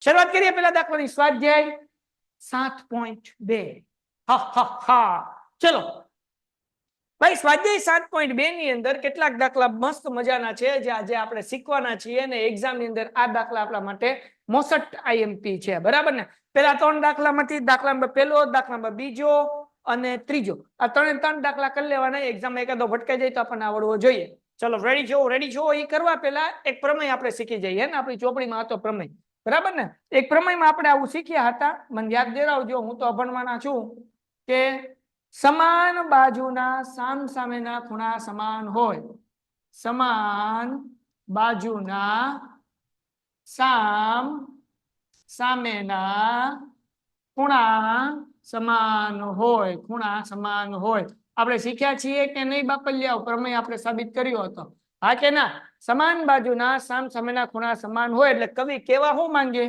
શરૂઆત કરીએ પેલા દાખલાની. સ્વાધ્યાય 7.2. હા હા હા, ચલો ભાઈ. સ્વાધ્યાય 7.2 ની અંદર કેટલાક દાખલા મસ્ત મજાના છે જે આજે આપણે શીખવાના છીએ અને એક્ઝામ ની અંદર આ દાખલા આપણા માટે મોસ્ટ આઈએમપી છે, બરાબર ને? પેલા 3 દાખલામાંથી દાખલા નંબર પહેલો, દાખલા નંબર બીજો અને ત્રીજો, આ 3 દાખલા કરી લેવાના. એક્ઝામ એકાદો ભટકાઈ જાય તો આપણને આવડવો જોઈએ. ચલો રેડી છો? રેડી છો? એ કરવા પહેલા એક પ્રમેય આપણે શીખી જઈએ ને. આપણી ચોપડીમાં હતો પ્રમેય, બરાબર ને? એક પ્રમેયમાં આપણે આવું શીખ્યા હતા, મને યાદ દેવડાવજો, હું તો અભણવાના છું, કે સમાન બાજુના સામસામેના ખૂણા સમાન હોય. સમાન બાજુના સામેના ખૂણા સમાન હોય. ખૂણા સમાન હોય. આપણે શીખ્યા છીએ કે નહીં બાપલિયાઓ? પ્રમેય આપણે સાબિત કર્યો હતો, હા કે ના? સમાન બાજુના સામસામેના ખૂણા સમાન હોય એટલે કવિ કેવા શું માંગે?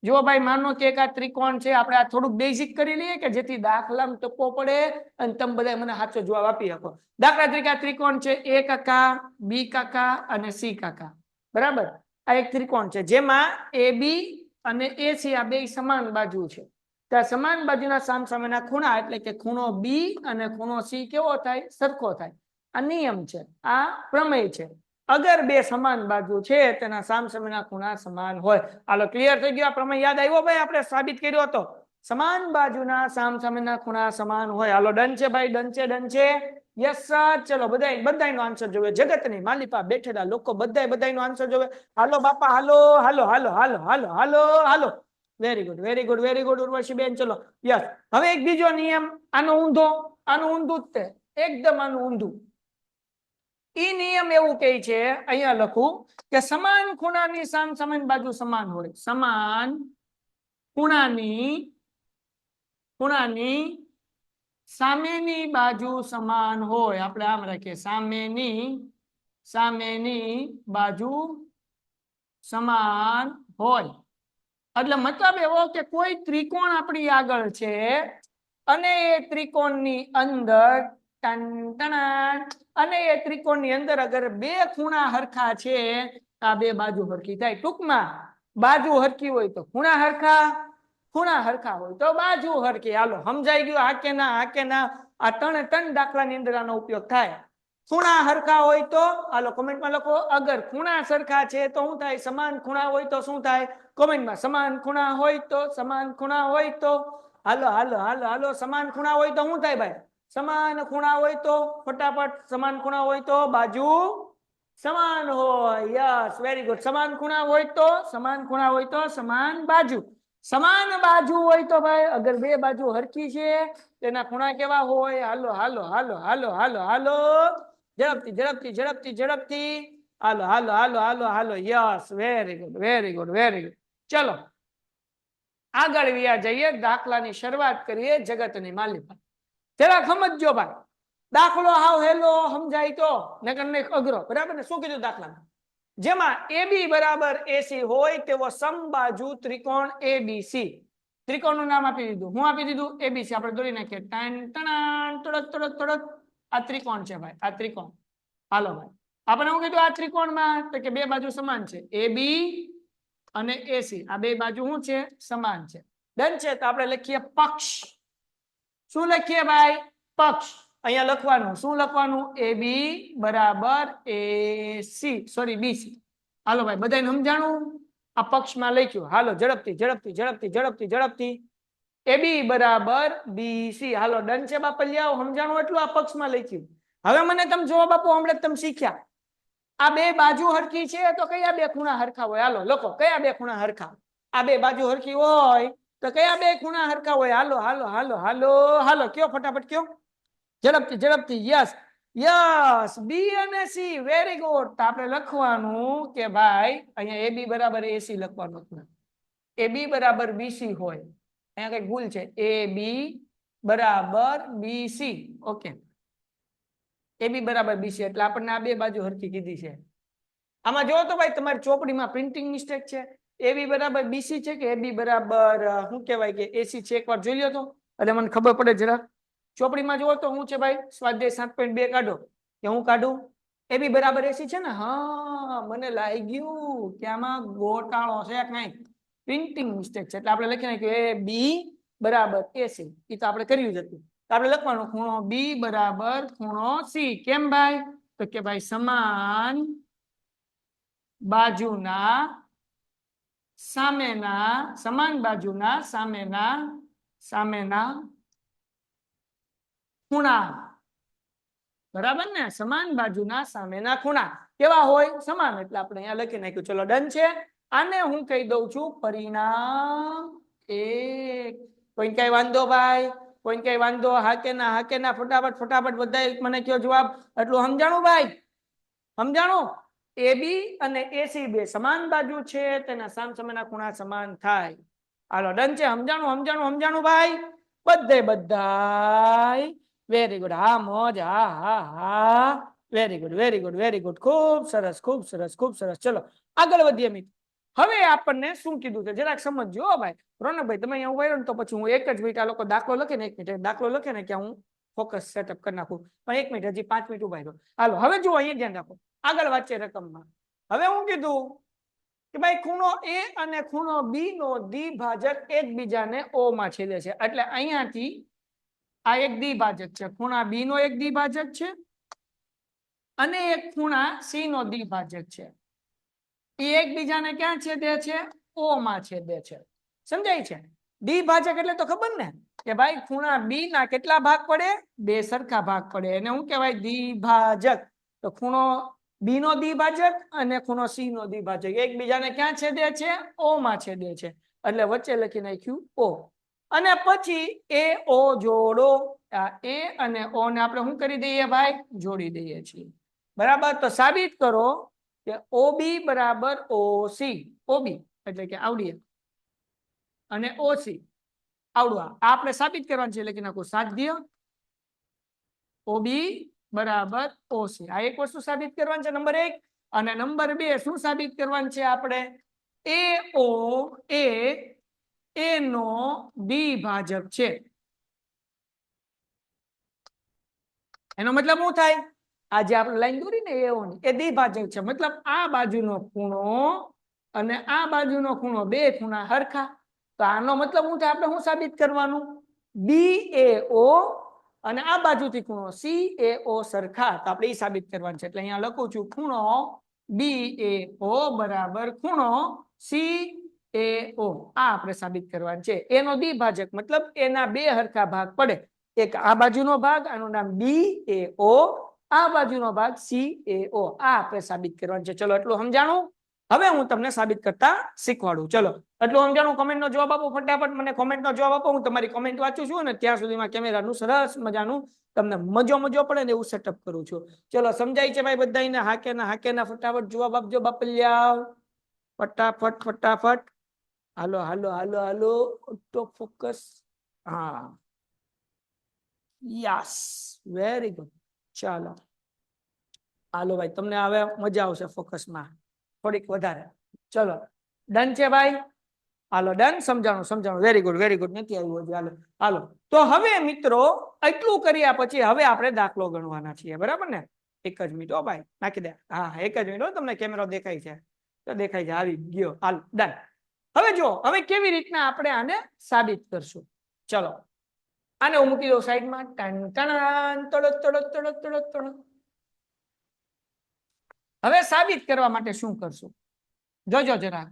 જો ભાઈ, માનો કે એક આ ત્રિકોણ છે, આપણે આ થોડુંક બેઝિક કરી લઈએ કે જેથી દાખલામાં ટપ્પો પડે અને તમે બધા મને સાચો જવાબ આપી શકો. દાખલા તરીકે આ ત્રિકોણ છે, એ કાકા, બી કાકા અને સી કાકા, બરાબર? આ એક ત્રિકોણ છે જેમાં એ બી અને એ સી આ બે સમાન બાજુ છે. ત્યાં સમાન બાજુના સામસામેના ખૂણા એટલે કે ખૂણો બી અને ખૂણો સી કેવો થાય? સરખો થાય. આ નિયમ છે, આ પ્રમેય છે. અગર બે સમાન બાજુ છે તેના સામસામેના ખૂણા સમાન હોય. હાલો, ક્લિયર થઈ ગયો? આ પ્રમેય યાદ આવ્યો ભાઈ? આપણે સાબિત કર્યો હતો સમાન બાજુના સામસામેના ખૂણા સમાન હોય. હાલો, ડન છે ભાઈ? ડન છે? ડન છે? Yes sir. ચલો બધાયનો આન્સર જોવે. જગતની માલિપા બેઠેલા લોકો બધાયનો આન્સર જોવે. હાલો બાપા, હાલો હાલો હાલો હાલો હાલો હાલો હાલો. Very good, very good, very good Urvashi ben. ચલો યસ. હવે એક બીજો નિયમ, આનો ઊંધો, આનું ઊંધું જ તે, એકદમ આનું ઊંધું. ઈ નિયમ એવું કહે છે, અહીંયા લખું કે સમાન ખૂણાની સામસામેની બાજુ સમાન હોય. સમાન ખૂણાની સામેની બાજુ સમાન હોય. આપણે આમ રાખીએ, સામેની બાજુ સમાન હોય. એટલે મતલબ એવો કે કોઈ ત્રિકોણ આપણી આગળ છે અને એ ત્રિકોણની અંદર અને એ ત્રિકોણની અંદર અગર બે ખૂણા હરખા છે, આ બે બાજુ હરખી થાય. ટૂંકમાં બાજુ હરખી હોય તો ખૂણા હરખા, ખૂણા હરખા હોય તો બાજુ હરખી. હાલો, સમજાઈ ગયું? હા કે ના? હા કે ના? આ 3 દાખલાની અંદર આનો ઉપયોગ થાય. ખૂણા હરખા હોય તો હાલો કોમેન્ટમાં લખો. અગર ખૂણા સરખા છે તો શું થાય? સમાન ખૂણા હોય તો શું થાય? કોમેન્ટમાં સમાન ખૂણા હોય તો, સમાન ખૂણા હોય તો. હાલો હાલો હાલો હાલો, સમાન ખૂણા હોય તો શું થાય ભાઈ? સમાન ખૂણા હોય તો ફટાફટ, સમાન ખૂણા હોય તો બાજુ સમાન હોય. Yes, very good. સમાન ખૂણા હોય તો, સમાન ખૂણા હોય તો સમાન બાજુ. સમાન બાજુ હોય તો ભાઈ, અગર બે બાજુ હરખી છે તેના ખૂણા કેવા હોય? હાલો હાલો હાલો હાલો હાલો હાલો, ઝડપથી ઝડપથી ઝડપથી ઝડપથી. હાલો હાલો હાલો હાલો હાલો. Yes, very good, very good, very good. ચલો આગળ વ્યા જઈએ. દાખલાની શરૂઆત કરીએ. જગતની માલિકા જરા સમજજો ભાઈ. દાખલો હાવ હેલો સમજાય તો, નકર ને અઘરો, બરાબર ને? શું કીધું દાખલામાં? જેમાં AB બરાબર AC હોય તેવો સમબાજુ ત્રિકોણ ABC. ત્રિકોણનું નામ આપી દીધું. હું આપી દીધું? ABC. આપણે દોરી નાખીએ. તડક. આ ત્રિકોણ છે ભાઈ, આ ત્રિકોણ. હાલો ભાઈ, આપણે શું કીધું? આ ત્રિકોણમાં તો કે બે બાજુ સમાન છે, AB અને AC. આ બે બાજુ શું છે? સમાન છે. ડન છે. તો આપણે લખીએ પક્ષ. શું લખીએ ભાઈ? પક્ષ. અહીંયા લખવાનું શું લખવાનું? AB બરાબર AC, સોરી BC. હાલો ભાઈ, બધાને સમજાણું? આ પક્ષમાં લખ્યું. હાલો ઝડપથી ઝડપથી ઝડપથી ઝડપથી ઝડપથી. AB બરાબર BC. હાલો, ડન છે બાપલિયાઓ? સમજાણું એટલું? આ પક્ષમાં લખ્યું. હવે મને તમે જવાબ આપો. હમણાં તમે શીખ્યા આ બે બાજુ હરખી છે તો કયા બે ખૂણા હરખા હોય? હાલો લખો, કયા બે ખૂણા હરખા? આ બે બાજુ હરખી હોય તો કયા બે ખૂણા હરખા હોય? હાલો હાલો હાલો હાલો હાલો, કયો ફટાફટ કયો, ઝડપથી ઝડપથી. યસ યસ, બી અને સી. Very good. તો આપણે લખવાનું કે ભાઈ અહીંયા AB બરાબર AC લખવાનું. AB બરાબર BC હોય. અહીંયા કઈ ભૂલ છે. AB બરાબર BC. ઓકે, AB બરાબર BC એટલે આપણને આ બે બાજુ હરખી કીધી છે. આમાં જો તો ભાઈ તમારી ચોપડીમાં પ્રિન્ટિંગ મિસ્ટેક છે. AB બરાબર BC છે કે AB બરાબર શું કહેવાય કે AC છે? એકવાર જોઈ લો તો એટલે મને ખબર પડે જરા. ચોપડીમાં જુઓ તો શું છે ભાઈ? સ્વાધ્યાય 7.2 કાઢો કે હું કાઢું? AB બરાબર AC છે ને? હા, મને લાગી ગયું કે આમાં ગોટાળો છે. કઈ પ્રિન્ટિંગ મિસ્ટેક છે એટલે આપણે લખી નાખ્યું એ બી બરાબર એસી. એ તો આપણે કર્યું જ હતું. આપણે લખવાનું ખૂણો બી બરાબર ખૂણો સી. કેમ ભાઈ? તો કે ભાઈ સમાન બાજુના સમાન બાજુના સામેના ખૂણા. બરાબર ને? સમાન બાજુના સામેના ખૂણા કેવા હોય? સમાન. એટલે આપણે અહીંયા લખી નાખ્યું. ચલો ડન છે. આને હું કહી દઉં છું પરિણામ 1. કોઈ કઈ વાંધો ભાઈ? કોઈ કઈ વાંધો? હા કે ના? ફટાફટ બધા મને કયો જવાબ. એટલું સમજાણું ભાઈ? સમજાણું? AB અને AC બે સમાન બાજુ છે, તેના સામસામેના ખૂણા સમાન થાય. હાલો ડન છે. સમજાણું ભાઈ? બધાય વેરી ગુડ. હા મોજ. હા વેરી ગુડ. ખૂબ સરસ. ચલો આગળ વધીએ મિત્રો. હવે આપણને શું કીધું છે જરાક સમજજો ભાઈ. રોનકભાઈ તમે અહીંયા ઉભા રહ્યો ને તો પછી હું એક જ મિનિટ આ લોકો દાખલો લખે ને 1 મિનિટ દાખલો લખે ને કે હું ફોકસ સેટઅપ કરી નાખું. પણ 1 મિનિટ હજી 5 મિનિટ ઉભા રહ્યો. હાલો હવે જો અહીંયા ધ્યાન રાખો. આગળ વાંચીએ રકમમાં. હવે હું કીધું કે ભાઈ ખૂણો A અને ખૂણો B નો દ્વિભાજક એકબીજાને O માં છેદે છે. એટલે અહીંયાથી આ એક દ્વિભાજક છે. ખૂણા B નો એક દ્વિભાજક છે અને એક ખૂણા C નો દ્વિભાજક છે. એ એકબીજાને ક્યાં છેદે છે? O માં છેદે છે. સમજાય છે? દ્વિભાજક એટલે તો ખબર ને કે ભાઈ ખૂણા B ના કેટલા ભાગ પડે? 2 સરખા ભાગ પડે. એને શું કહેવાય? દ્વિભાજક. તો ખૂણો B નો દ્વિભાજક અને ખૂણો C નો દ્વિભાજક એકબીજાને ક્યાં છેદે છે? O માં છેદે છે. એટલે વચ્ચે લખી નાખ્યું O. અને પછી AO જોડો. આ A અને O ને આપણે શું કરી દઈએ ભાઈ? જોડી દઈએ છીએ. બરાબર. તો સાબિત કરો કે OB બરાબર OC. OB એટલે કે આવડીએ અને OC આવડવા. આપણે સાબિત કરવાનું છે. લખી નાખું સાધ્ય OB બરાબર OC. આ એક વસ્તુ સાબિત કરવાની છે નંબર 1. અને નંબર 2 શું સાબિત કરવાનું છે આપણે? AO એ A નો દ્વિભાજક છે. એનો મતલબ શું થાય? આ જે આપણે લાઈન દોરી ને AO ની એ દ્વિભાજક છે. મતલબ આ બાજુનો ખૂણો અને આ બાજુનો ખૂણો બે ખૂણા હરખા. તો આનો મતલબ શું થાય? આપણે શું સાબિત કરવાનું? BAO અને આ બાજુથી ખૂણો CAO સરખા. તો આપણે એ સાબિત કરવાનું છે. એટલે અહીંયા લખું છું ખૂણો BAO બરાબર ખૂણો CAO. આ આપણે સાબિત કરવાનું છે. એનો દ્વિભાજક મતલબ એના બે હરખા ભાગ પડે. એક આ બાજુનો ભાગ, આનું નામ BAO, આ બાજુનો ભાગ CAO. આ આપણે સાબિત કરવાનું છે. ચલો એટલું સમજાણું? હવે હું તમને સાબિત કરતા શીખવાડું. ચલો એટલું સમજાણું? કોમેન્ટનો જવાબ આપો ફટાફટ. મને કોમેન્ટનો જવાબ આપો. હું તમારી કોમેન્ટ વાંચું છું અને ત્યાં સુધીમાં કેમેરાનું સરસ મજાનું તમને મજો પડે ને એવું સેટઅપ કરું છું. ચલો સમજાય છે ભાઈ બધાને? હાકે ના ફટાફટ જવાબ આપજો બાપલિયા. ફટાફટ. હાલો ઓટો ફોકસ. હા યસ વેરી ગુડ. ચાલો હાલો ભાઈ તમને હવે મજા આવશે ફોકસમાં થોડીક વધારે. ચલો ડન છે ભાઈ? હાલો ડન. સમજાણું. Very good. નથી આવ્યું હજી. હાલો તો હવે મિત્રો એટલું કર્યા પછી હવે આપણે દાખલો ગણવાના છીએ. બરાબર ને? 1 જ મિનિટ હો ભાઈ. નાખી દે. હા 1 જ મિનિટ. તમને કેમેરો દેખાય છે? તો દેખાય છે. આવી ગયો. હાલ ડન. હવે જો હવે કેવી રીતના આપણે આને સાબિત કરશું. ચલો આને હું મૂકી દઉં સાઈડમાં. હવે સાબિત કરવા માટે શું કરશું? જોજો જરા.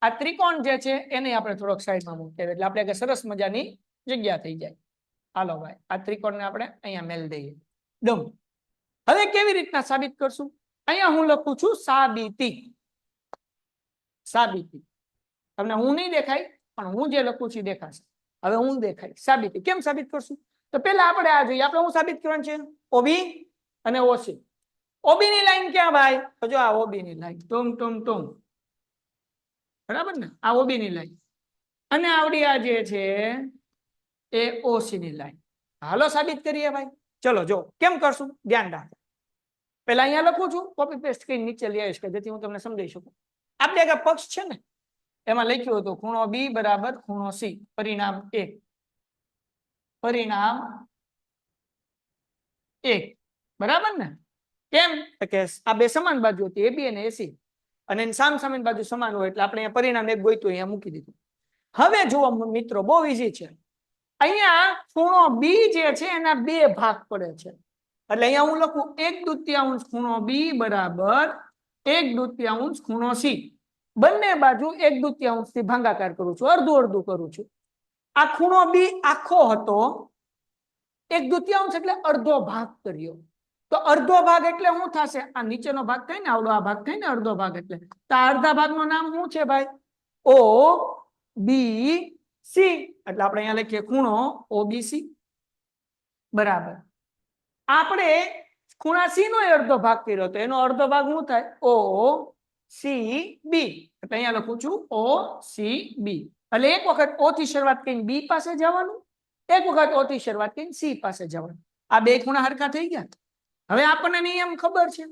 આ ત્રિકોણ જે છે એને આપણે થોડોક સાઈડમાં મૂકીએ એટલે આપણે સરસ મજાની જગ્યા થઈ જાય. હાલો ભાઈ આ ત્રિકોણને આપણે અહીંયા મેલ દઈએ. ડમ. હવે કેવી રીતના સાબિત કરશું? અહીંયા હું લખું છું સાબિતી. તમને હું નહીં દેખાય પણ હું જે લખું છું દેખાશે. હવે હું દેખાય સાબિતી. કેમ સાબિત કરશું? તો પેલા આપણે આ જોઈએ. આપણે હું સાબિત કરવાનું છે? OB અને OC. OB ની લાઈન ક્યાં ભાઈ? તો જો આ OB ની લાઈન. ટુમ. બરાબર ને? આ OB ની લાઈન અને આવડી આ જે છે એ OC ની લાઈન. હાલો સાબિત કરીએ ભાઈ. ચલો જો કેમ કરશું ધ્યાન રાખો. પેલા અહીંયા લખું છું. કોપી પેસ્ટ કરીને નીચે લઈ આવીશ કે જેથી હું તમને સમજાવી શકું. આપણે એક પક્ષ છે ને એમાં લખ્યું હતું ખૂણો B બરાબર ખૂણો C. પરિણામ 1. બરાબર ને? કેમ કે આ બે સમાન બાજુ હતી AB અને AC. અને એની સામસામેની બાજુ સમાન હોય એટલે આપણે અહીંયા પરિણામ એક ગોઈતું અહીંયા મૂકી દીધું. હવે જુઓ મિત્રો, બહુ ઈઝી છે. અહીંયા ખૂણો બી જે છે એના બે ભાગ પડે છે, એટલે અહીંયા હું લખું 1/2 ખૂણો બી બરાબર 1/2 ખૂણો સી. બંને બાજુ 1/2 થી ભાગાકાર કરું છું, અડધું અડધું કરું છું. આ ખૂણો બી આખો હતો, 1/2 એટલે અડધો ભાગ કર્યો. તો અડધો ભાગ એટલે શું થશે? આ નીચેનો ભાગ થાય ને, આવડો આ ભાગ થાય ને, અડધો ભાગ એટલે તો અડધા ભાગનું નામ શું છે ભાઈ? ઓ બી સી. એટલે આપણે અહીંયા લખીએ ખૂણો ઓબીસી બરાબર. આપણે ખૂણા સી નો અડધો ભાગ કર્યો તો એનો અડધો ભાગ શું થાય? O C B. એટલે અહીંયા લખું છું ઓ સી બી. એટલે એક વખત ઓ થી શરૂઆત કરીને બી પાસે જવાનું, એક વખત ઓ થી શરૂઆત કરીને સી પાસે જવાનું. આ બે ખૂણા હરખા થઈ ગયા. હવે આપણને નિયમ ખબર છે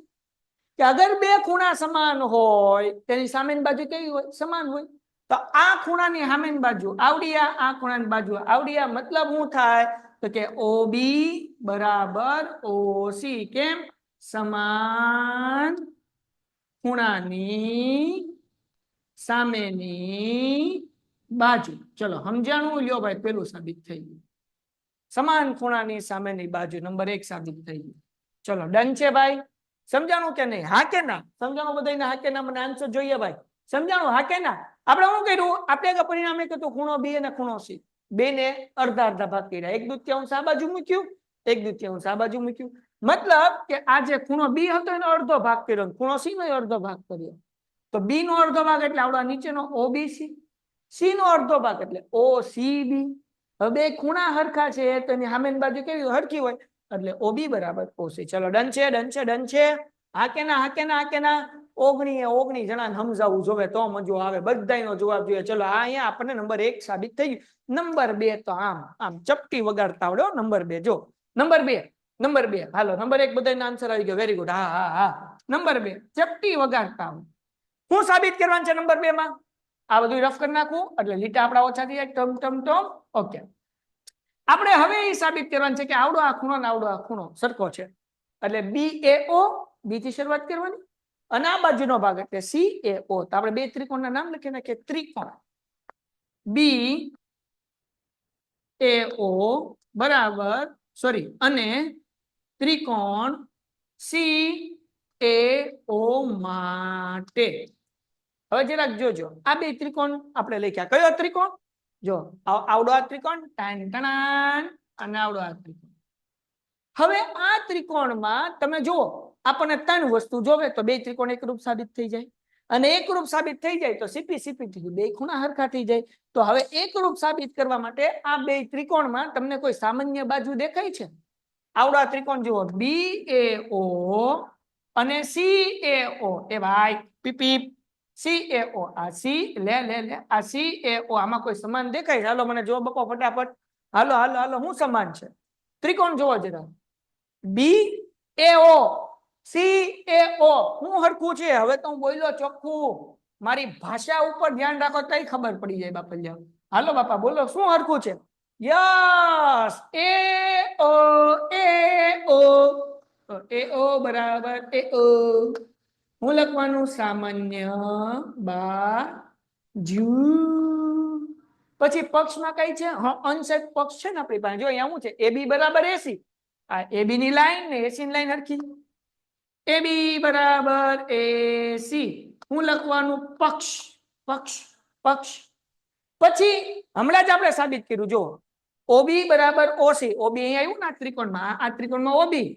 કે અગર બે ખૂણા સમાન હોય તેની સામેની બાજુ કેવી હોય? સમાન હોય. તો આ ખૂણાની સામેની બાજુ આવડિયા, આ ખૂણાની બાજુ આવડિયા, મતલબ શું થાય? તો કે ઓબી બરાબર ઓસી. કેમ? સમાન ખૂણાની સામેની બાજુ. ચલો સમજાણું? લ્યો ભાઈ, પેલું સાબિત થઈ ગયું. સમાન ખૂણાની સામેની બાજુ નંબર 1 સાબિત થઈ ગયું. ચલો ડન છે ભાઈ? સમજાણું કે નહીં? હા કે ના? સમજાણું બધાને? હા કે ના? મને આન્સર જોઈએ ભાઈ. સમજાણું? હા કે ના? આપણે શું કર્યું? આપણે પરિણામે કીધું ખૂણો બી અને ખૂણો સી બે ને અડધા અડધા ભાગ કર્યા. 1/2 આ બાજુ મૂક્યું, 1/2 આ બાજુ મૂક્યું. મતલબ કે આ જે ખૂણો બી હતો એનો અડધો ભાગ કર્યો, ખૂણો સી નો અડધો ભાગ કર્યો. તો બી નો અડધો ભાગ એટલે આવડા નીચેનો ઓબીસી, સી નો અડધો ભાગ એટલે ઓસીબી. હવે બે ખૂણા હરખા છે તો એની સામેની બાજુ કેવી હરખી હોય એટલે ઓબી બરાબર ઓસી. ચલો ડન છે, ડન છે, ડન છે. હા કે ના? હા કે ના? હા કે ના? 19 જણાને સમજાવવું જોવે તો મજો આવે, બધાનો જવાબ જોઈએ. ચલો આ અહીંયા આપણને નંબર 1 સાબિત થઈ ગયું. નંબર 2 તો આમ આમ ચપટી વગાડતા આવડ્યો. નંબર 2 જો, નંબર 2 હાલો. નંબર 1 બધાનો આન્સર આવી ગયો. Very good. હા હા હા. નંબર 2 ચપટી વગાડતા આવડે. શું સાબિત કરવાનું છે નંબર 2 માં? આ બધું રફ કરી નાખવું એટલે લીટા આપણા ઓછા થઈ જાય. ટમ ટમ ટમ. ઓકે, આપણે હવે એ સાબિત કરવાનું છે કે આવડો આ ખૂણો ને આવડો આ ખૂણો સરખો છે. એટલે બી એ ઓ, બી થી શરૂઆત કરવાની, અને આ બાજુનો ભાગ એટલે સી એ ઓ. તો આપણે બે ત્રિકોણના નામ લખી નાખીએ. ત્રિકોણ બી એ ઓ બરાબર સોરી અને ત્રિકોણ સી એ ઓ માટે. હવે જરાક જોજો, આ બે ત્રિકોણ આપણે લખ્યા. કયો ત્રિકોણ? જો આવડો આ ત્રિકોણ અને આવડો આ ત્રિકોણ. હવે આ ત્રિકોણમાં તમે જુઓ, આપણને 3 વસ્તુ જોવે તો બે ત્રિકોણ એકરૂપ સાબિત થઈ જાય, અને એકરૂપ સાબિત થઈ જાય તો સીપી સીપી થી બે ખૂણા હરખા થઈ જાય. તો હવે એકરૂપ સાબિત કરવા માટે આ બે ત્રિકોણમાં તમને કોઈ સામાન્ય બાજુ દેખાય છે? આવડો આ ત્રિકોણ જુઓ, બી એ ઓ અને સી એ ઓ. એ ભાઈ પીપી સી એ ઓ, આ સી લે લે લે, આ સી એ ઓ, આમાં કોઈ સમાન દેખાય? હાલો મને જો બકો ફટાફટ. હાલો હાલો હાલો, શું સમાન છે? ત્રિકોણ જોવો જરા. બી એ ઓ સી એ ઓ હું હરખું છે? હવે તો હું બોલ્યો ચોખ્ખું, મારી ભાષા ઉપર ધ્યાન રાખો તઈ ખબર પડી જાય બાપલિયા. હાલો બાપા બોલો, શું હરખું છે? યસ, એ ઓ એ ઓ. એ ઓ બરાબર એ ઓ. હું લખવાનું સામાન્ય બાજુ. પછી પક્ષમાં કઈ છે? હા, અંશેદ પક્ષ છે ને આપણી પાસે. જો અહીંયા શું છે? એ બી બરાબર એસી. આ એ બી ની લાઈન ને એસી ની લાઈન હરખી. એ બી બરાબર એસી. હું લખવાનું પક્ષ પક્ષ પક્ષ. પછી હમણાં જ આપણે સાબિત કર્યું, જો ઓબી બરાબર ઓસી. ઓબી અહીંયા આવ્યું ને આ ત્રિકોણમાં, આ ત્રિકોણમાં ઓબી,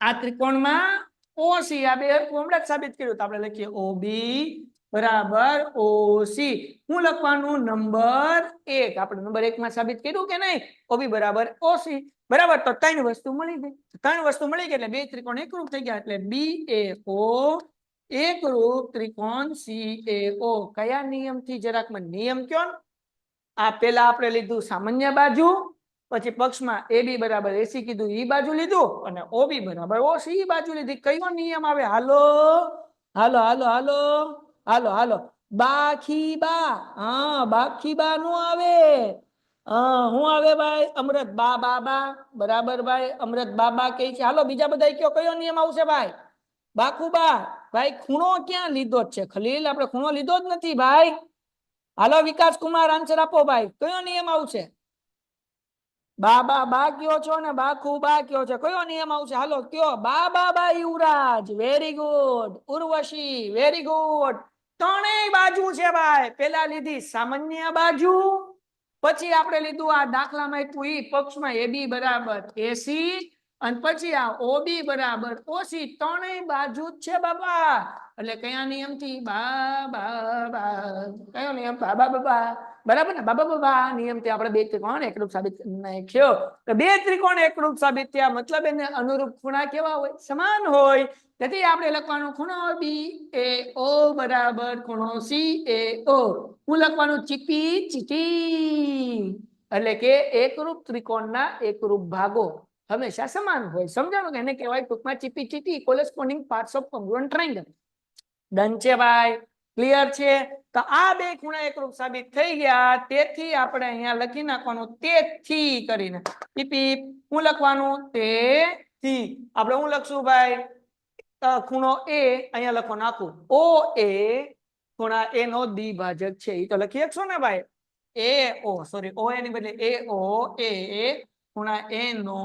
આ ત્રિકોણમાં ઓસી. આ બે હમણાં જ સાબિત કર્યું. તો આપણે લખીએ ઓબી બરાબર ઓસી. હું લખવાનું નંબર 1. આપણે નંબર 1 માં સાબિત કર્યું કે નહીં? ઓબી બરાબર ઓસી. બરાબર. તો 3 વસ્તુ મળી ગઈ. 3 વસ્તુ મળી ગઈ એટલે બે ત્રિકોણ એકરૂપ થઈ ગયા. એટલે બી એ ઓ એકરૂપ ત્રિકોણ સી એ ઓ. કયા નિયમથી? જરાક મને નિયમ કયો ને. આ પેલા આપણે લીધું સામાન્ય બાજુ, પછી પક્ષમાં એ બી બરાબર એસી કીધું, ઈ બાજુ લીધું, અને ઓબી બરાબર ઓસી ઈ બાજુ લીધી. કયો નિયમ આવે? હાલો હાલો હાલો હાલો હાલો હાલો. બાખી બા. હા, બાખી બા નું આવે. હું આવે ભાઈ? અમૃત બા બા બા. બરાબર ભાઈ, અમૃત બાબા કે છે. હાલો બીજા બધા કયો, કયો નિયમ આવશે ભાઈ? બાકુબા ભાઈ ખૂણો ક્યાં લીધો જ છે ખલીલ, આપણે ખૂણો લીધો જ નથી ભાઈ. હાલો વિકાસ કુમાર આન્સર આપો ભાઈ, કયો નિયમ આવશે? બા કયો છો ને બાકુબા કયો છે, કયો નિયમ આવશે? હાલો કયો. બા Yuvraj very good. Urvashi very good. ત્રણેય બાજુ છે ભાઈ. પેલા લીધી સામાન્ય બાજુ, પછી આપણે લીધું આ દાખલામાં આપ્યું ઈ પક્ષમાં AB બરાબર AC, અને પછી આ OB બરાબર OC. ત્રણેય બાજુ જ છે બાબા. એટલે કયા નિયમ થી? કયો નિયમ? બા બરાબર ને? બાબા નિયમથી આપણે બે ત્રિકોણ એકરૂપ સાબિત નાખ્યો. તો બે ત્રિકોણ એકરૂપ સાબિત થયા, મતલબ એને અનુરૂપ ખૂણા કેવા હોય? સમાન હોય. તેથી આપણે લખવાનું ખૂણો BAO બરાબર ખૂણો CAO. હું લખવાનું ચીપી ચીટી, એટલે કે એકરૂપ ત્રિકોણના એકરૂપ ભાગો હંમેશા સમાન હોય. સમજાણું? એને કહેવાય ટૂંકમાં CP CT, corresponding parts of congruent triangle. Done છે ભાઈ? ક્લિયર છે? તો આ બે ખૂણા એકરૂપ સાબિત થઈ ગયા. તેથી આપણે અહીંયા લખી નાખવાનું તેથી કરીને. પીપી હું લખવાનું તેથી. આપણે હું લખશું ભાઈ? ખૂણો A અહીંયા લખો નાખું OA ખૂણા A નો દ્વિભાજક છે. એ તો લખી શકશો ને ભાઈ? AO સોરી OA ની બદલે AO એ ખૂણા A નો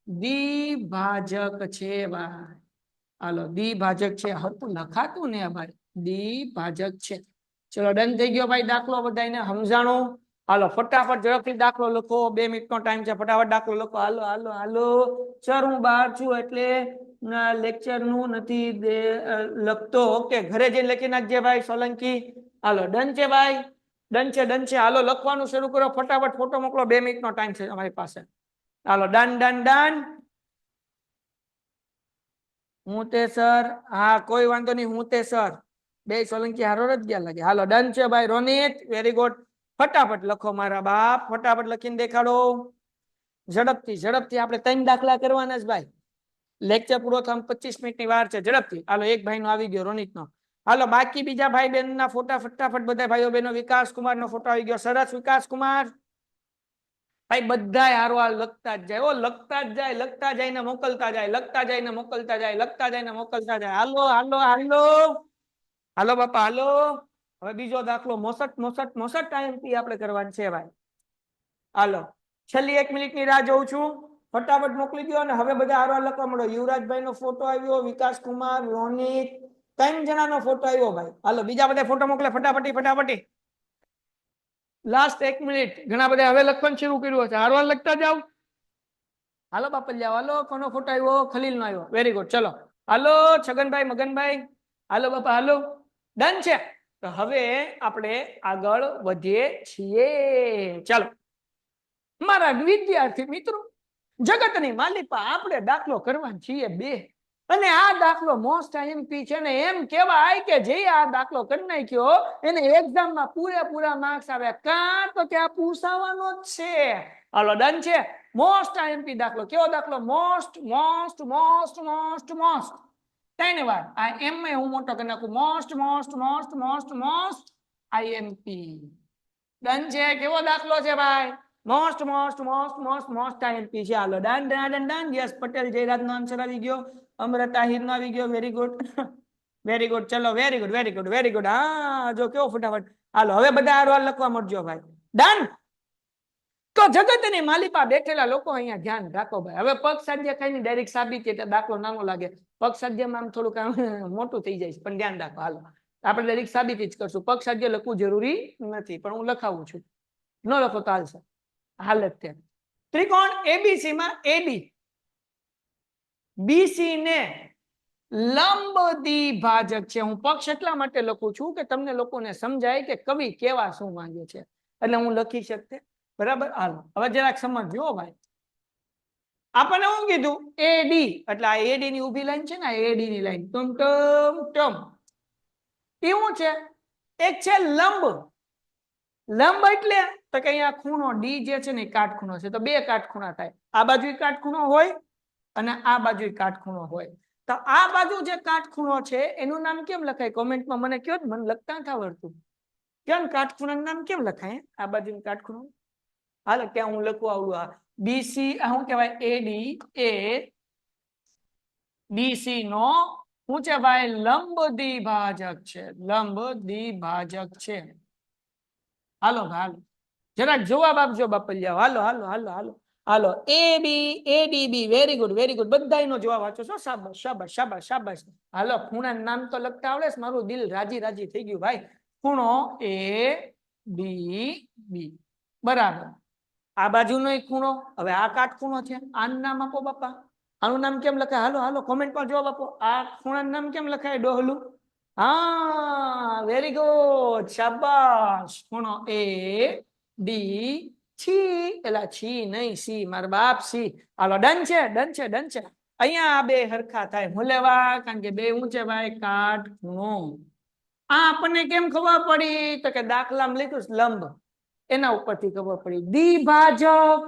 દ્વિભાજક છે ભાઈ. હાલો દ્વિભાજક છે, હરખું લખાતું ને ભાઈ, દ્વિભાજક છે. ચલો ડન થઈ ગયો ભાઈ દાખલો, બધાને સમજાણું? હાલો ફટાફટ ઝડપથી દાખલો લખો, 2 મિનિટનો ટાઈમ છે, ફટાફટ દાખલો લખો. હાલો હાલો હાલો સર હું બહાર છું એટલે લેક્ચર નું નથી લખતો. ઓકે ઘરે જઈને લખી નાખજે ભાઈ સોલંકી. હાલો ડન છે ભાઈ? ડન છે ડન છે. હાલો લખવાનું શરૂ કરો ફટાફટ, ફોટો મોકલો, 2 મિનિટનો ટાઈમ છે અમારી પાસે. હાલો ડન ડન ડન. હું તે સર, હા કોઈ વાંધો નહીં, હું તે સર બે સોલંકી હારો જ ગયા લાગે. હાલો ડન છે ભાઈ. Ronit very good. ફટાફટ લખો મારા બાપ, ફટાફટ લખીને દેખાડો. ઝડપથી ઝડપથી આપણે 3 દાખલા કરવાના જ ભાઈ. લેક્ચર પૂરો થવા 25 મિનિટની વાર છે. ઝડપથી હાલો. એક ભાઈ નો આવી ગયો રોનિત નો. હાલો બાકી બીજા ભાઈ બહેન ના ફોટા ફટાફટ બધા ભાઈઓ બહેનો. વિકાસ કુમાર નો ફોટો આવી ગયો, સરસ વિકાસ કુમાર ભાઈ. બધા હારવાર લખતા જ જાય, ઓ લખતા જ જાય, લખતા જાય ને મોકલતા જાય, લખતા જાય ને મોકલતા જાય, લખતા જાય ને મોકલતા જાય. હાલો હાલો હાલો હાલો બાપા હાલો. હવે બીજો દાખલો મોસટ ટાઈમથી આપણે કરવાનું છે ભાઈ. હાલો છેલ્લી 1 મિનિટની રાહ જોઉં છું, ફટાફટ મોકલી દો. અને હવે બધા હારવાર લખવા મળો. યુવરાજભાઈ નો ફોટો આવ્યો, વિકાસ કુમાર, રોનિત, 3 જણાનો ફોટો આવ્યો ભાઈ. હાલો બીજા બધા ફોટો મોકલે ફટાફટી ફટાફટી. Last 1 minute. ઘણા બધા હવે લખવાનું શરૂ કર્યું છે, હારવાર લખતા જાવ. હાલો બાપલિયા હાલો. કોનો ફોટો આવ્યો? ખલીલ નો આવ્યો. Very good. ચલો હાલો છગનભાઈ મગનભાઈ હાલો બાપા હાલો. ડન છે. તો હવે આપણે આગળ વધીએ છીએ. ચાલો મારા વિદ્યાર્થી મિત્રો, જગતની માલિપા આપણે દાખલો કરવાનો છીએ 2. અને આ દાખલો મોસ્ટ આઈએમપી છે ને. એમ કહેવાય કે જે આ દાખલો કરી નાખ્યો એને એક્ઝામમાં પૂરેપૂરા માર્ક્સ આવે. કાં તો ત્યાં પૂછાવાનો જ છે. હાલો ડન છે. મોસ્ટ આઈએમપી દાખલો. કેવો દાખલો? Most most most most most. ધન્યવાદ. આ એમ માં હું મોટો કરી નાખું. Most most most most most IMP. Done છે. કેવો દાખલો છે ભાઈ? Most most most most most IMP છે. હાલો done done done. Yes Patel Jayraj નો આન્સર આવી ગયો. અમૃતા હિર નો આવી ગયો. Very good very good. ચલો very good very good very good. હા જો કેવો ફટાફટ. હાલો હવે બધા હારવાર લખવા મળજો ભાઈ. ડન. તો જગતની માલિપા બેઠેલા લોકો અહીંયા ધ્યાન રાખો ભાઈ. હવે પગ સાધ્ય ખાઈને ડાયરેક્ટ સાબિત એટલે દાખલો નાનો લાગે. પગ સાધ્યમાં આમ થોડુંક મોટું થઈ જાય, પણ ધ્યાન રાખો. હાલો આપણે ડાયરેક્ટ સાબિતી જ કરશું. પગ સાધ્ય લખવું જરૂરી નથી, પણ હું લખાવું છું. ન લખો તો હાલશે. હાલત છે. ત્રિકોણ ABC માં AD BC ને લંબ દ્વિભાજક છે. હું પક્ષ એટલા માટે લખું છું કે તમને લોકોને સમજાય કે કવિ કેવા શું માંગે છે, એટલે હું લખી શકતે. બરાબર. હાલો હવે જરાક સમજો ભાઈ. આપણને શું કીધું? AD એટલે આ AD ની ઊભી લાઈન છે ને, AD ની લાઈન ટમ ટમ ટમ એવું છે. એક છે લંબ. લંબ એટલે તો કે અહીંયા ખૂણો D જે છે ને કાટખૂણો છે. તો 2 કાટખૂણા થાય. આ બાજુ કાટખૂણો હોય અને આ બાજુ કાટખૂણો હોય. તો આ બાજુ જે કાટખૂણો છે એનું નામ કેમ લખાય? કોમેન્ટમાં મને કહો. મને લખતા નથી આવડતું. કેમ કાટખૂણાનું નામ કેમ લખાય? આ બાજુ કાટખૂણો. હાલો ક્યાં હું લખું આવડું. આ BC શું કહેવાય? AD એ BC નો શું છે ભાઈ? લંબ દ્વિભાજક છે, લંબ દ્વિભાજક છે. હાલો હાલો જરાક જવાબ આપજો બાપલિયા. હાલો હાલો હાલો હાલો હાલો ABADB very good very good. બધાયનો જવાબ વાંચો છો. શાબાશ શાબાશ શાબાશ શાબાશ. હાલો ખૂણા નામ તો લખતા આવડે છે? મારું દિલ રાજી રાજી થઈ ગયું ભાઈ. ખૂણો ADB બરાબર. આ બાજુનો એક ખૂણો. હવે આ કાટખૂણો છે. આનું નામ આપો બાપા. આનું નામ કેમ લખાય? હાલો હાલો કોમેન્ટમાં જવાબ આપો. આ ખૂણાનું નામ કેમ લખાય? ડોહલું. હા વેરી ગુડ શાબાશ. ખૂણો AD છી એલા છી નહીં સી મારા બાપ સી. હાલો ડન છે ડન છે ડન છે. અહીંયા આ બે હરખા થાય. હું લેવા કારણ કે બે ઊંચે ભાઈ કાટખૂણો. આ આપણને કેમ ખબર પડી? તો કે દાખલામાં લીધું લંબ એના ઉપરથી ખબર પડી. દ્વિભાજક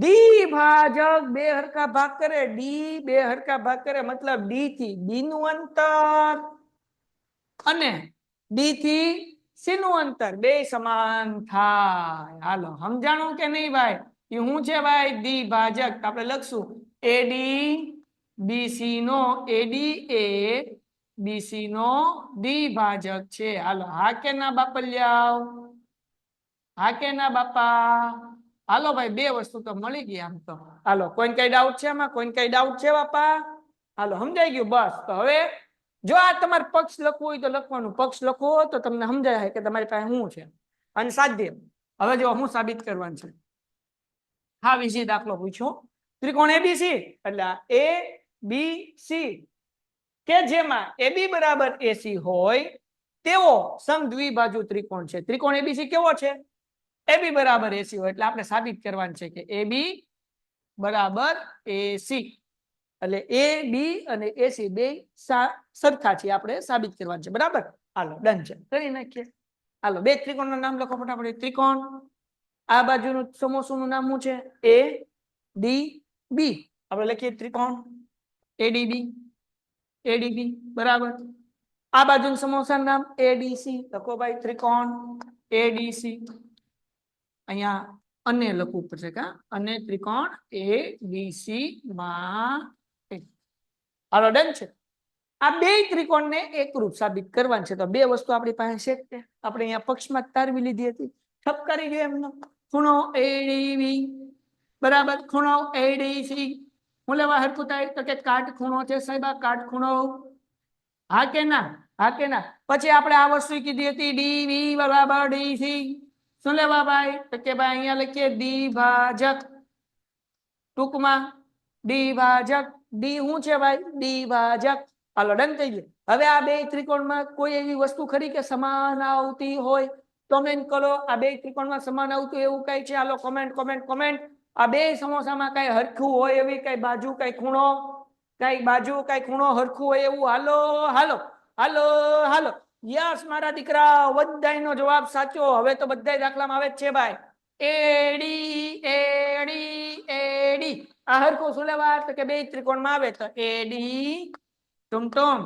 દ્વિભાજક બે હરખા ભાગ કરે. ડી બે હરખા ભાગ કરે મતલબ ડી થી બી નું અંતર અને ડી થી સી નું અંતર બે સમાન થાય. હાલો સમજાણું કે નહીં ભાઈ? એ શું છે ભાઈ? દ્વિભાજક. આપણે લખશું એડી બીસી નો એડી એ બીસી નો દ્વિભાજક છે. હાલો હા કે ના બાપલિયાવ? હા કે ના બાપા? હાલો ભાઈ બે વસ્તુ તો મળી ગઈ આમ તો. હાલો કોઈને કઈ ડાઉટ છે આમાં? કોઈને કઈ ડાઉટ છે બાપા? હાલો સમજાઈ ગયું બસ. તો હવે જો આ તમારે પક્ષ લખવું હોય તો લખવાનું. પક્ષ લખવો તો તમને સમજાય કે તમારી પાસે શું છે અને સાધ્ય. હવે જો હું સાબિત કરવાનું છે. હા વિશે દાખલો પૂછ્યો. ત્રિકોણ એબીસી એટલે ABC કે જેમાં AB બરાબર AC હોય તેવો સમદ્વિબાજુ ત્રિકોણ છે. ત્રિકોણ એબીસી કેવો છે? AB બરાબર AC હોય એટલે આપણે સાબિત કરવાનું છે કે AB બરાબર AC એટલે AB અને AC બે સરખા છે. આપણે સાબિત કરવાનું છે બરાબર. હાલો ડન છે કરી નાખીએ. હાલો બે ત્રિકોણના નામ લખો ફટાફટ. ત્રિકોણ આ બાજુનું સમોસુનું નામ શું છે? ADB. આપણે લખીએ ત્રિકોણ ADB ADB બરાબર. આ બાજુનું સમોસાનું નામ ADC લખો ભાઈ. ત્રિકોણ ADC. અહીંયા અને લખવું પડશે કા? અને ત્રિકોણ ABC માં હાલો ડન છે. આ બે ત્રિકોણને એકરૂપ સાબિત કરવાનું છે. તો બે વસ્તુ આપણી પાસે છે. આપણે અહીંયા પક્ષમાં તારવી લીધી હતી. ઠપકારી ગયો એમનો. ખૂણો ADB બરાબર. ખૂણો ADC હું લેવા હરખું થાય? તો કે કાટખૂણો છે સાહેબ. આ કાટખૂણો. હા કે ના? હા કે ના? પછી આપણે આ વસ્તુ કીધી હતી DB બરાબર DC. શું લેવા ભાઈ? તો કે ભાઈ અહીંયા લખીએ દ્વિભાજક. ટૂંકમાં દ્વિભાજક. ડી શું છે ભાઈ? દ્વિભાજક. હાલો ડન થઈ ગયું. હવે આ બે ત્રિકોણમાં કોઈ એવી વસ્તુ ખરી કે સમાન આવતી હોય? કમેન્ટ કરો. આ બે ત્રિકોણમાં સમાન આવતું એવું કઈ છે? હાલો કોમેન્ટ કોમેન્ટ કોમેન્ટ. આ બે સમોસામાં કઈ હરખું હોય એવી કઈ બાજુ કઈ ખૂણો કઈ બાજુ કઈ ખૂણો હરખું હોય એવું? હાલો હાલો હાલો હાલો યસ મારા દીકરા બધાયનો જવાબ સાચો. હવે તો બધા દાખલામાં આવે જ છે ભાઈ. એડી એડી એડી આ હરખું શું લેવા? તો કે બે ત્રિકોણમાં આવે તો એડી ટુમટુમ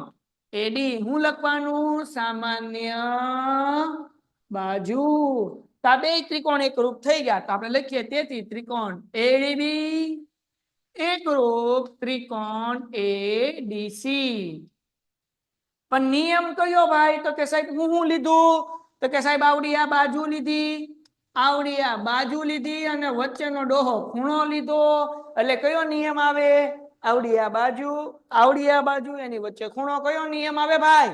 એડી હું લખવાનું? સામાન્ય બાજુ. તો આ બે ત્રિકોણ એકરૂપ થઈ ગયા. તો આપણે લખીએ તેથી ત્રિકોણ એડીબી એકરૂપ ત્રિકોણ ADC. પણ નિયમ કયો ભાઈ? તો કે સાહેબ હું લીધું? તો કે સાહેબ આવડી આ બાજુ લીધી, આવડી આ બાજુ લીધી અને વચ્ચેનો ડોહો ખૂણો લીધો. એટલે કયો નિયમ આવે? આવડી આ બાજુ આવડી આ બાજુ એની વચ્ચે ખૂણો. કયો નિયમ આવે ભાઈ?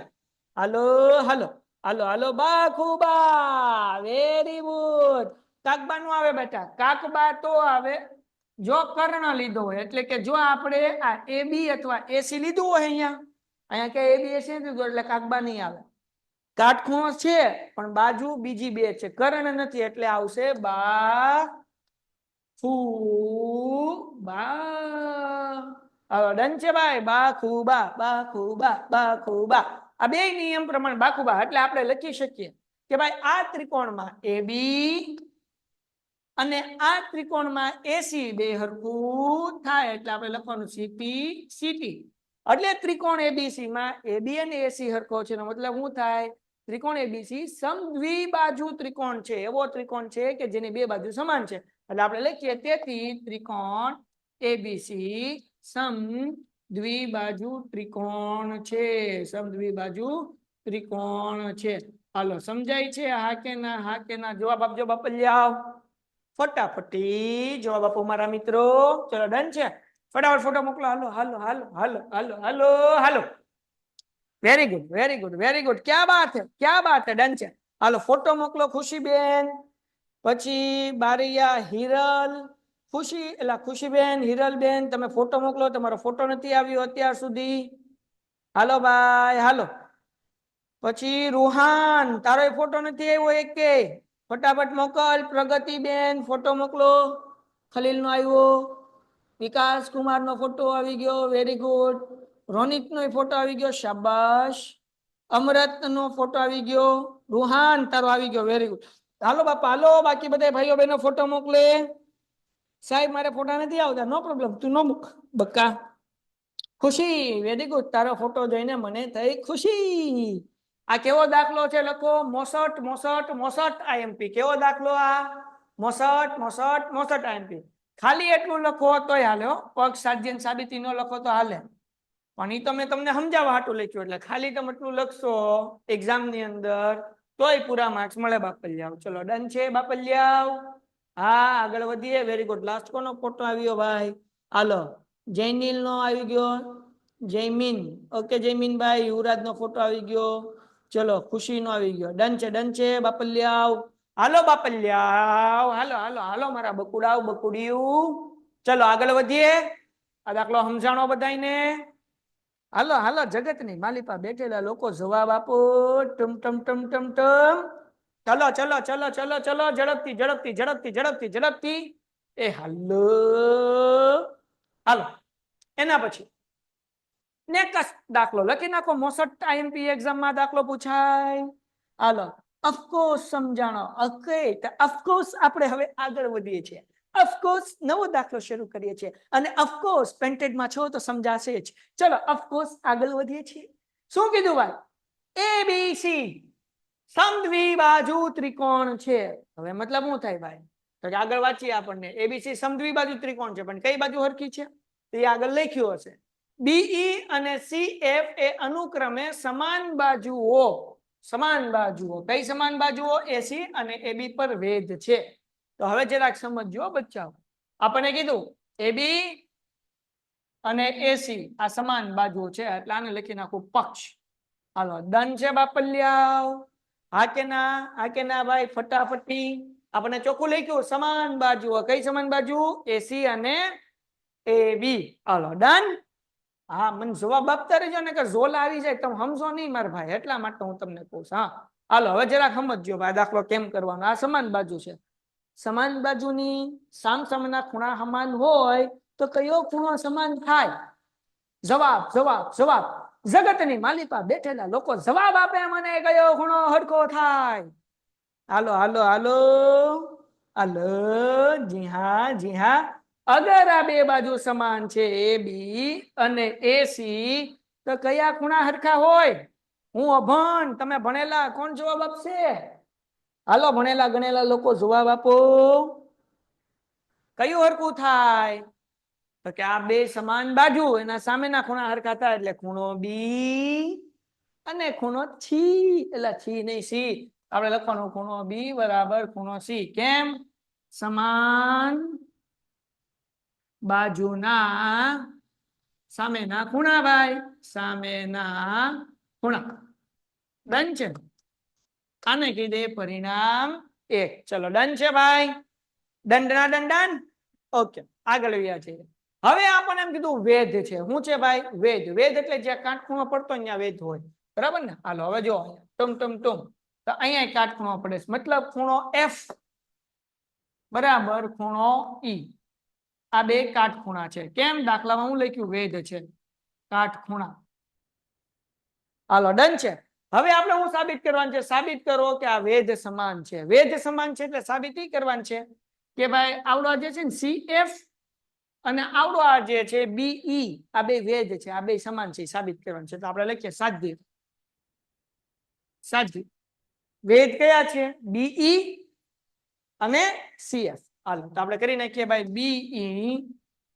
હાલો હાલો હાલો હાલો બાખુબા વેરી ગુડ. કાકબા નું આવે બેટા. કાકબા તો આવે જો કર્ણ લીધો હોય. એટલે કે જો આપણે આ AB અથવા AC લીધું હોય અહીંયા કે ABS લીધું એટલે કાકબા નહીં આવે. કાટખૂણો છે પણ બાજુ બીજી બે છે, કર્ણ નથી એટલે આવશે બાખુબા. ડન છે ભાઈ. બાખુબા બાખુબા બાખુબા. આ બે નિયમ પ્રમાણે બાખુબા. એટલે આપણે લખી શકીએ કે ભાઈ આ ત્રિકોણમાં AB અને આ ત્રિકોણમાં AC બે હરખું થાય એટલે આપણે લખવાનું CP CT. એટલે ત્રિકોણ ABC માં AB અને AC હરખો છે એનો મતલબ શું થાય? ત્રિકોણ ABC સમદ્વિબાજુ ત્રિકોણ છે. એવો ત્રિકોણ છે કે જેની બે બાજુ સમાન છે. એટલે આપણે લખીએ તેથી ત્રિકોણ ABC દ્વિબાજુ ત્રિકોણ છે સમદ્વિબાજુ ત્રિકોણ છે હાલો સમજાય છે હા કે ના જવાબ આપજો બાપલિયા ફટાફટી જવાબ આપો મારા મિત્રો ચલો ડન છે ફટાફટ ફોટો મોકલો હાલો હાલો હાલો હાલો હાલો હાલો હાલો very good very good very good ક્યાં બાત હે ડન છે હાલો ફોટો મોકલો ખુશીબેન પછી બારિયા હિરલ ખુશીબેન હિરલબેન તમે ફોટો મોકલો તમારો ફોટો નથી આવ્યો અત્યાર સુધી હાલો ભાઈ હાલો પછી રૂહાન તારો ફોટો નથી આવ્યો એકે ફટાફટ મોકલ પ્રગતિબેન ફોટો મોકલો ખલીલ નો આવ્યો વિકાસ કુમાર નો ફોટો આવી ગયો વેરી ગુડ રોનિત નો ફોટો આવી ગયો શાબાશ અમરત નો ફોટો આવી ગયો રૂહાન તારો આવી ગયો વેરી ગુડ હાલો બાપા હાલો બાકી બધા ભાઈઓ બહેનો ફોટો મોકલે સાહેબ મારે ફોટા નથી આવતા નો પ્રોબ્લેમ તું નો મૂક બક્કા ખુશી વેરી ગુડ તારો ફોટો જોઈને મને થઈ ખુશી આ કેવો દાખલો છે લખો મોસટ મોસટ મોસટ આઈએમપી કેવો દાખલો આ મોસટ મોસટ મોસટ આઈએમપી ખાલી એટલું લખો તોય હાલે હો પગ સાધ્ય સાબિતી ન લખો તો હાલે પણ એ તો મેં તમને સમજાવવા હાટું લખ્યું એટલે ખાલી તમે એટલું લખશો એક્ઝામ ની અંદર તોય પૂરા માર્ક્સ મળે બાપલિયાવ ચલો ડન છે બાપલિયાવ હા આગળ વધીએ વેરી ગુડ લાસ્ટ કોનો ફોટો આવ્યો ભાઈ હાલો જયનીલ નો આવી ગયો જયમીન ઓકે જયમીન ભાઈ યુવરાજ નો ફોટો આવી ગયો ચલો ખુશી નો આવી ગયો ડન છે બાપલિયાવ હાલો બાપલિયાવ હાલો હાલો હાલો મારા બકુડાવ બકુડિયું ચલો આગળ વધીએ આ દાખલો સમજાણો બધાને હાલો હાલો જગત ની માલિપા બેઠેલા લોકો જવાબ આપો ટમ ટમ ટમ ટમ ટમ ચલો ચલો ચલો ચલો ચલો ઝડપથી ઝડપથી ઝડપથી ઝડપથી ઝડપથી એ હાલો હાલો એના પછી નેક્સ્ટ દાખલો લખી નાખો મોસટ આઈએમપી એક્ઝામ માં દાખલો પૂછાય હાલો ઓફકોર્સ સમજાણો ઓકે તો ઓફકોર્સ આપણે હવે આગળ વધીએ છીએ ઓફકોર્સ નવો દાખલો શરૂ કરીએ છીએ અને ઓફકોર્સ પેન્ટેડ માં છો તો સમજાશે જ ચલો ઓફકોર્સ આગળ વધીએ છીએ શું કીધું ભાઈ એબીસી સમદ્વિબાજુ ત્રિકોણ છે હવે મતલબ શું થાય ભાઈ તો કે આગળ વાંચીએ આપણને એબીસી સમદ્વિબાજુ ત્રિકોણ છે પણ કઈ બાજુ હરખી છે તે આગળ લખ્યું હશે બીઈ અને સીએફ એ અનુક્રમે સમાન બાજુઓ કઈ સમાન બાજુઓ એસી અને એબી પર વેધ છે તો હવે જરાક સમજો બચ્ચાઓ આપણને કીધું એબી અને એસી આ સમાન બાજુઓ છે એટલે આને લખી નાખું પક્ષ હાલો ડન છે બાપલિયાવ હા કે ના ભાઈ ફટાફટી આપણે ચોખ્ખું લખ્યું સમાન બાજુઓ કઈ સમાન બાજુ એસી અને એબી હાલો ડન હા મને જવાબ આપતા રહેજો ને કે ઝોલ આવી જાય તમે સમજો નહીં મારા ભાઈ એટલા માટે હું તમને કહું હા હાલો હવે જરાક સમજજો ભાઈ દાખલો કેમ કરવાનો આ સમાન બાજુ છે સમાન બાજુની સામસામેના ખૂણા સમાન હોય તો કયો ખૂણો સમાન થાય જવાબ જવાબ જવાબ જગતની માલિપા બેઠેલા લોકો જવાબ આપે મને કયો ખૂણો હરખો થાય હાલો હાલો હાલો હાલો જી હા અગર આ બે બાજુ સમાન છે એ બી અને એસી તો કયા ખૂણા હરખા હોય હું અભણ તમે ભણેલા કોણ જવાબ આપશે હાલો ભણેલા ગણેલા લોકો જવાબ આપો કયું હરખું થાય તો કે આ બે સમાન બાજુ એના સામેના ખૂણા હરખા થાય એટલે ખૂણો બી અને ખૂણો સી એટલે સી નહીં સી આપણે લખવાનું ખૂણો બી બરાબર ખૂણો સી કેમ સમાન બાજુના સામેના ખૂણા ભાઈ સામેના ખૂણા ડન છે આને કીધે પરિણામ 1 ચલો ડન છે ભાઈ ડન ઓકે આગળ વ્યા છે હવે આપણને એમ કીધું વેધ છે શું છે ભાઈ વેધ એટલે જ્યાં કાટખૂણો પડતો ત્યાં વેધ હોય બરાબર ને હાલો હવે જો ટમ તો અહીંયા કાટખૂણો પડે મતલબ ખૂણો એફ બરાબર ખૂણો ઈ આ બે કાટખૂણા છે કેમ દાખલામાં હું લખ્યું વેધ છે કાટખૂણા હાલો ડન છે હવે આપણે હું સાબિત કરવાનું છે સાબિત કરો કે આ વેધ સમાન છે એટલે સાબિતી કરવાની છે કે ભાઈ આવડો જે છે ને સીએફ અને આવડો આ જે છે બીઈ આ બે વેધ છે આ બે સમાન છે સાબિત કરવાનું છે તો આપણે લખીએ સાધ્ય વેધ કયા છે બીઈ અને સીએફ હાલો તો આપણે કરી નાખીએ ભાઈ બીઈ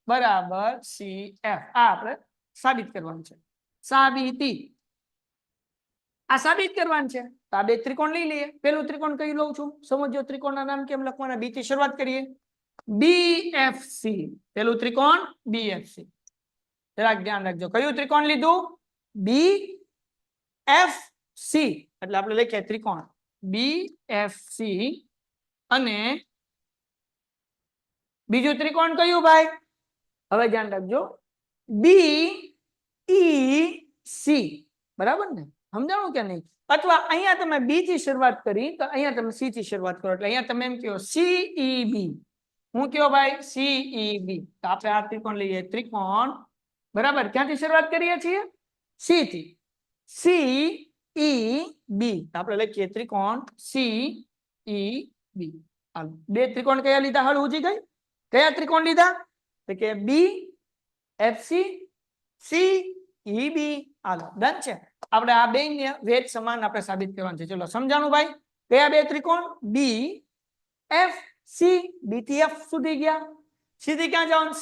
બરાબર સીએફ આ આપણે સાબિત કરવાનું છે. સાબિતી આ સાબિત કરવાનું છે. તો આ બે ત્રિકોણ લઈ લઈએ. પેલું ત્રિકોણ કઈ લઉં છું સમજો. ત્રિકોણના નામ કેમ લખવાના? બી થી શરૂઆત કરીએ. બીએફસી પેલું ત્રિકોણ બીએફસી. જરાક ધ્યાન રાખજો કયું ત્રિકોણ લીધું? બીએફસી એટલે આપણે લખીએ ત્રિકોણ બીએફસી અને બીજું ત્રિકોણ કયું ભાઈ? હવે ધ્યાન રાખજો બીઈસી. બરાબર ને? સમજાણું કે નહીં? અથવા અહીંયા તમે બી થી શરૂઆત કરી તો અહીંયા તમે સી થી શરૂઆત કરો એટલે અહીંયા તમે એમ કહો સીઈબી. હું કયો ભાઈ? સીઈબી. તો આપણે આ ત્રિકોણ લઈએ ત્રિકોણ. બરાબર ક્યાંથી શરૂઆત કરીએ છીએ? સી થી. સીઈબી આપણે લખીએ ત્રિકોણ સીઈબી. હાલો બે ત્રિકોણ કયા લીધા? હાલ ઉજી ગઈ. કયા ત્રિકોણ લીધા? તો કે બી એફસી સીઈબી. હાલો ડન છે. આપણે આ બે ને વેધ સમાન આપણે સાબિત કરવાનું છે. ચલો સમજાણું ભાઈ? કયા બે ત્રિકોણ? B F C. બી થી એફ સુધી ગયા. સી થી ક્યાં જવાનું?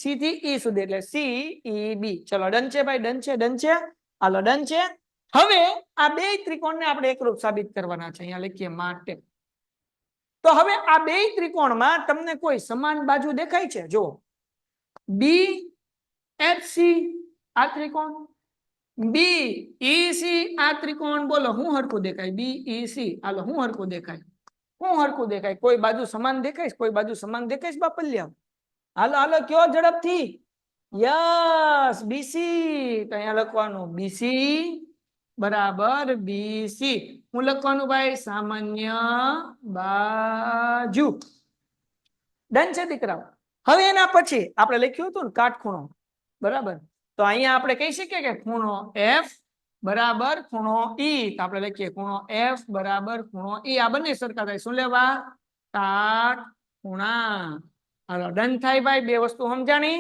સી થી ઈ સુધી એટલે સીઈબી. ચલો ડન છે ભાઈ? ડન છે. ડન છે. હાલો ડન છે. હવે આ બે ત્રિકોણને આપણે એકરૂપ સાબિત કરવાના છે. અહીંયા લખીએ માટે. તો હવે આ બે ત્રિકોણમાં તમને કોઈ સમાન બાજુ દેખાય છે? જો બી એફ સી આ ત્રિકોણ, બી ઈસી આ ત્રિકોણ. બોલો હું હરખું દેખાય? બી ઈસી. હાલો હું હરખું દેખાય? હું હરખું દેખાય? કોઈ બાજુ સમાન દેખાય? કોઈ બાજુ સમાન દેખાય બાપલિયા? હાલો હાલો કયો ઝડપથી? Yes BC. તો અહીંયા લખવાનું બીસી બરાબર બીસી. હું લખવાનું ભાઈ? સામાન્ય બાજુ. ડન છે દીકરાઓ? હવે એના પછી આપણે લખ્યું હતું ને કાટખૂણો. બરાબર તો અહીંયા આપણે કહી શકીએ કે ખૂણો એફ બરાબર ખૂણો ઈ. તો આપણે લખીએ ખૂણો એફ બરાબર ખૂણો ઈ. આ બંને સરખા થાય. શું લેવા? કાટખૂણા. હાલો ડન થાય ભાઈ? બે વસ્તુ સમજાણી.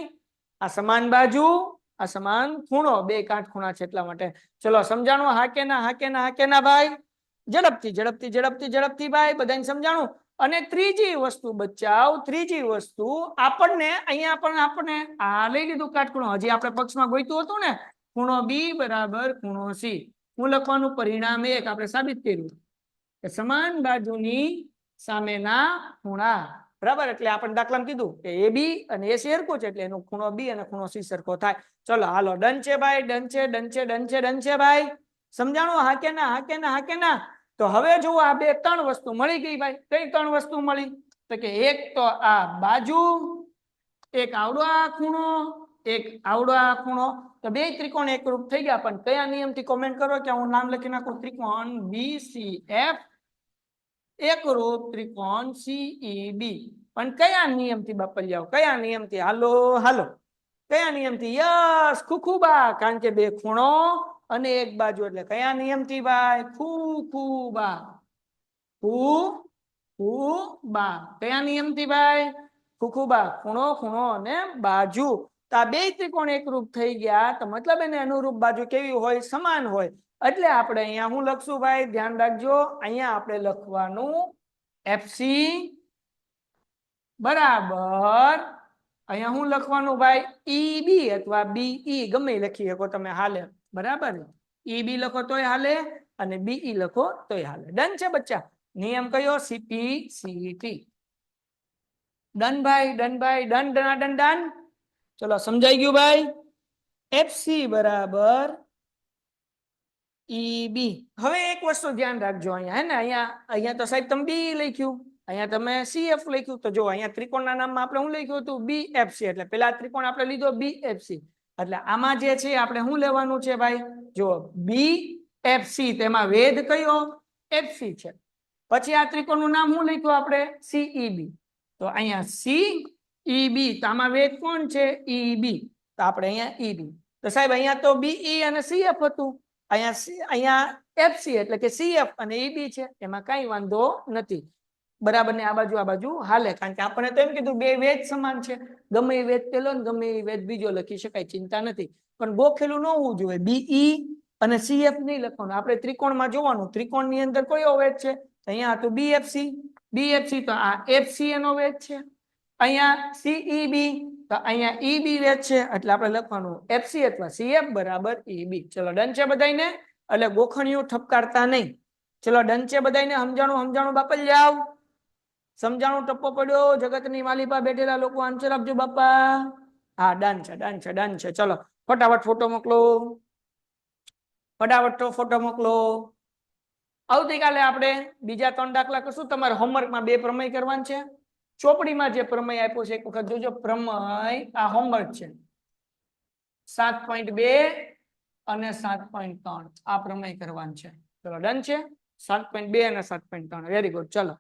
આ સમાન બાજુ આ સમાન ખૂણો બે કાટખૂણા છે એટલા માટે. ચલો સમજાણું? હા કે ના? હા કે ના? હા કે ના ભાઈ? ઝડપથી ઝડપથી ઝડપથી ઝડપથી ભાઈ બધાને સમજાણું. અને ત્રીજી વસ્તુ બચાવ. ત્રીજી વસ્તુ આપણને અહીંયા પણ આપણને આ લઈ લીધું કાટખૂણો. હજી આપણે પક્ષમાં ગોઈતું હતું ને ખૂણો બી બરાબર ખૂણો સી. હું લખવાનું પરિણામ એક આપણે સાબિત કર્યું કે સમાન બાજુની સામેના ખૂણા. બરાબર એટલે આપણે દાખલામાં કીધું કે એ બી અને એ સી સરખું છે એટલે એનો ખૂણો બી અને ખૂણો સી સરખો થાય. ચલો હાલો ડન છે ભાઈ? ડન છે. ડન છે. ડન છે. ડન છે ભાઈ? સમજાણું? હા કે ના? હા કે ના? હા કે ના? તો હવે જુઓ આ બે ત્રણ વસ્તુ મળી ગઈ ભાઈ. કઈ ત્રણ વસ્તુ મળી? તો કે એક તો આ બાજુ, એક આવડો આ ખૂણો, એક આવડો આ ખૂણો. તો બે ત્રિકોણ એકરૂપ થઈ ગયા. પણ કયા નિયમથી? કોમેન્ટ કરો કે હું નામ લખી નાખું. ત્રિકોણ BCF એકરૂપ ત્રિકોણ CEB. પણ કયા નિયમથી બાપલિયાઓ? કયા નિયમથી? હાલો હાલો કયા નિયમથી? યસ ખુખુબા. કારણ કે બે ખૂણો અને એક બાજુ એટલે કયા નિયમથી ભાઈ? ખુખુબા. ખુખુબા. કયા નિયમથી ભાઈ? ખુખુબા. ખૂણો ખૂણો અને બાજુ. તો આ બે ત્રિકોણ એકરૂપ થઈ ગયા. તો મતલબ એને અનુરૂપ બાજુ કેવી હોય? સમાન હોય. એટલે આપણે અહીંયા હું લખશું ભાઈ? ધ્યાન રાખજો. અહીંયા આપણે લખવાનું એફસી બરાબર અહીંયા હું લખવાનું ભાઈ? ઈબી અથવા બીઈ ગમે લખી શકો તમે હાલે. બરાબર ઈબી લખો તોય હાલે અને બીઈ લખો તોય હાલે. ડન છે બચ્ચા? નિયમ કયો? CPCT. ડન ભાઈ? ડન ભાઈ? Done done done done. ચલો સમજાઈ ગયું ભાઈ? એફસી બરાબર ઈબી. હવે એક વસ્તુ ધ્યાન રાખજો અહીંયા હે ને અહીંયા તો સાહેબ તમે બી લખ્યું, અહીંયા તમે CF લખ્યું. તો જો અહીંયા ત્રિકોણના નામમાં આપણે શું લખ્યું હતું? BFC. એટલે પેલા ત્રિકોણ આપણે લીધો BFC. એટલે આમાં જે છે આપણે શું લેવાનું છે ભાઈ? જો BFC તેમાં વેધ કયો? FC છે. પછી આ ત્રિકોણનું નામ શું લખ્યું આપણે? CEB. તો અહીંયા CEB તો આમાં વેધ કોણ છે? EB. તો આપણે અહીંયા EB. તો સાહેબ અહીંયા તો BE અને CF હતું. અહીંયા FC એટલે કે CF અને EB છે. એમાં કઈ વાંધો નથી. બરાબર ને? આ બાજુ હાલે. કારણ કે આપણે તો એમ કીધું બે વેધ સમાન છે. ગમે એ વેધ પેલો ને ગમે એ વેધ બીજો લખી શકાય. ચિંતા નથી. પણ ગોખેલું ન હોવું જોઈએ. BE અને CF નહીં લખવાનું. આપણે ત્રિકોણમાં જોવાનું. ત્રિકોણની અંદર કયો વેધ છે? અહીંયા હતું BFC. તો આ FC એનો વેધ છે. અહીંયા CEB તો અહીંયા EB વેધ છે એટલે આપણે લખવાનું FC અથવા CF બરાબર EB. ચલો ડન છે બધાને, એટલે ગોખણિયું ઠપકારતા નહીં. ચલો ડન છે બધાને, સમજાણું બાપા જાવ, સમજાણું ટપ્પો પડ્યો, જગતની માલિપા બેઠેલા લોકો આન્સર આપજો બાપા. હા ડન છે. ચલો ફટાફટ ફોટો મોકલો, ફટાફટ ફોટો મોકલો. આવતીકાલે આપણે બીજા 3 દાખલા કરશું. તમારે હોમવર્કમાં 2 પ્રમેય કરવાના છે. ચોપડીમાં જે પ્રમેય આપ્યો છે એક વખત જોજો. પ્રમેય આ હોમવર્ક છે 7.2 અને 7.3 આ પ્રમેય કરવાનું છે. ચલો ડન છે. 7.2 અને 7.3 વેરી ગુડ. ચલો